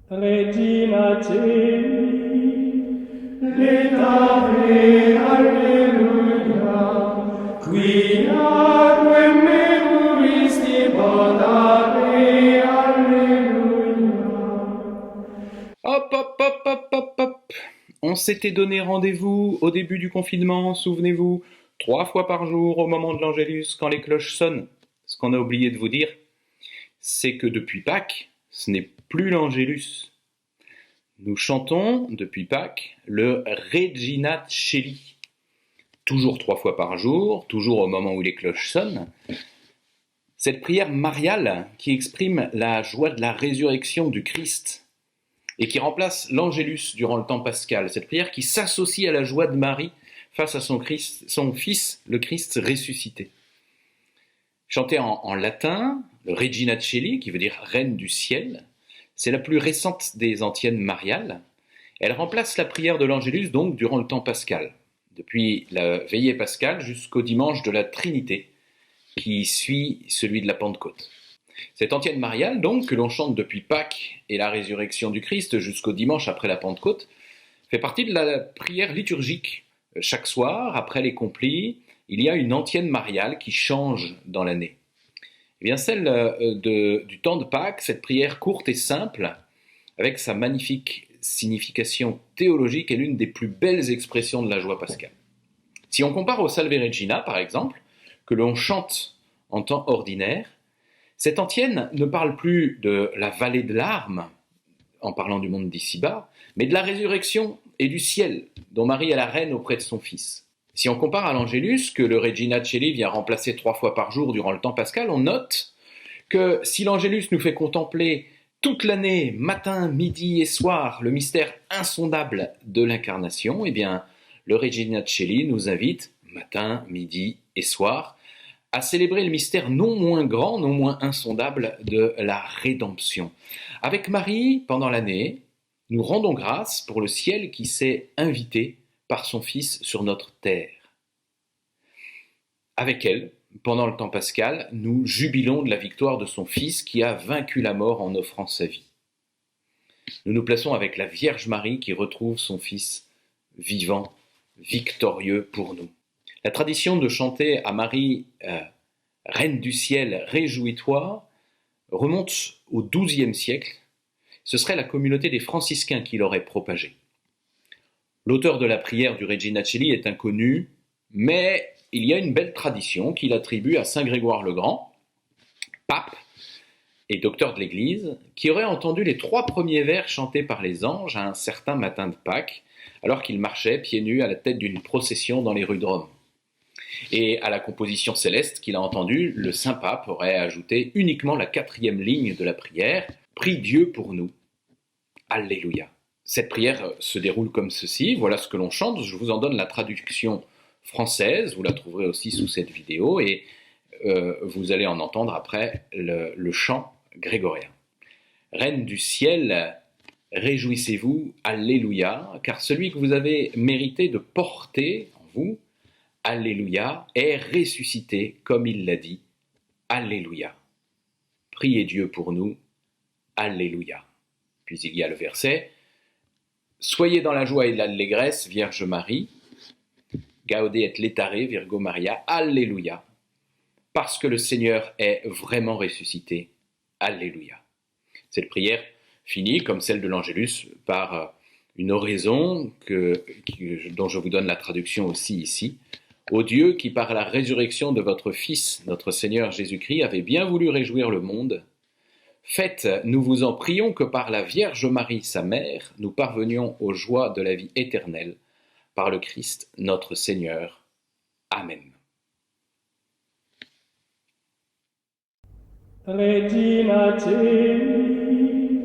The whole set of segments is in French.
Regina Celi, letare alleluia, quia memoris bonare, alleluia. Hop, hop, hop, hop, hop, hop. On s'était donné rendez-vous au début du confinement, souvenez-vous, 3 fois par jour au moment de l'Angélus quand les cloches sonnent. Ce qu'on a oublié de vous dire, c'est que depuis Pâques, ce n'est plus l'Angélus. Nous chantons, depuis Pâques, le Regina Celi. Toujours 3 fois par jour, toujours au moment où les cloches sonnent. Cette prière mariale qui exprime la joie de la résurrection du Christ et qui remplace l'Angélus durant le temps pascal. Cette prière qui s'associe à la joie de Marie face à son Fils, le Christ ressuscité. Chantée en latin, le Regina Celi, qui veut dire Reine du ciel, c'est la plus récente des antiennes mariales. Elle remplace la prière de l'Angélus donc durant le temps pascal, depuis la veillée pascale jusqu'au dimanche de la Trinité, qui suit celui de la Pentecôte. Cette antienne mariale, donc, que l'on chante depuis Pâques et la résurrection du Christ jusqu'au dimanche après la Pentecôte, fait partie de la prière liturgique. Chaque soir, après les complis, il y a une antienne mariale qui change dans l'année. Eh bien, celle du temps de Pâques, cette prière courte et simple, avec sa magnifique signification théologique, est l'une des plus belles expressions de la joie pascale. Si on compare au Salve Regina, par exemple, que l'on chante en temps ordinaire, cette antienne ne parle plus de la vallée de larmes, en parlant du monde d'ici-bas, mais de la résurrection et du ciel, dont Marie est la reine auprès de son Fils. Si on compare à l'Angélus, que le Regina Celi vient remplacer 3 fois par jour durant le temps pascal, on note que si l'Angélus nous fait contempler toute l'année, matin, midi et soir, le mystère insondable de l'incarnation, eh bien, le Regina Celi nous invite, matin, midi et soir, à célébrer le mystère non moins grand, non moins insondable de la rédemption. Avec Marie, pendant l'année, nous rendons grâce pour le ciel qui s'est invité par son Fils sur notre terre. Avec elle, pendant le temps pascal, nous jubilons de la victoire de son Fils qui a vaincu la mort en offrant sa vie. Nous nous plaçons avec la Vierge Marie qui retrouve son Fils vivant, victorieux pour nous. La tradition de chanter à Marie Reine du ciel, réjouis-toi remonte au XIIe siècle. Ce serait la communauté des franciscains qui l'aurait propagée. L'auteur de la prière du Regina Celi est inconnu, mais il y a une belle tradition qu'il attribue à saint Grégoire le Grand, pape et docteur de l'Église, qui aurait entendu les 3 premiers vers chantés par les anges à un certain matin de Pâques, alors qu'il marchait pieds nus à la tête d'une procession dans les rues de Rome. Et à la composition céleste qu'il a entendue, le Saint-Pape aurait ajouté uniquement la 4e ligne de la prière « Prie Dieu pour nous. Alléluia ». Cette prière se déroule comme ceci, voilà ce que l'on chante, je vous en donne la traduction française, vous la trouverez aussi sous cette vidéo, et vous allez en entendre après le chant grégorien. Reine du ciel, réjouissez-vous, Alléluia, car celui que vous avez mérité de porter en vous, Alléluia, est ressuscité comme il l'a dit. Alléluia. Priez Dieu pour nous. Alléluia. Puis il y a le verset. Soyez dans la joie et l'allégresse, Vierge Marie. Gaude et laetare, Virgo Maria. Alléluia. Parce que le Seigneur est vraiment ressuscité. Alléluia. Cette prière finit, comme celle de l'Angélus, par une oraison dont je vous donne la traduction aussi ici. Ô Dieu qui, par la résurrection de votre Fils, notre Seigneur Jésus-Christ, avait bien voulu réjouir le monde, faites, nous vous en prions, que par la Vierge Marie, sa mère, nous parvenions aux joies de la vie éternelle, par le Christ, notre Seigneur. Amen. Regina Celi,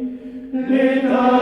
letare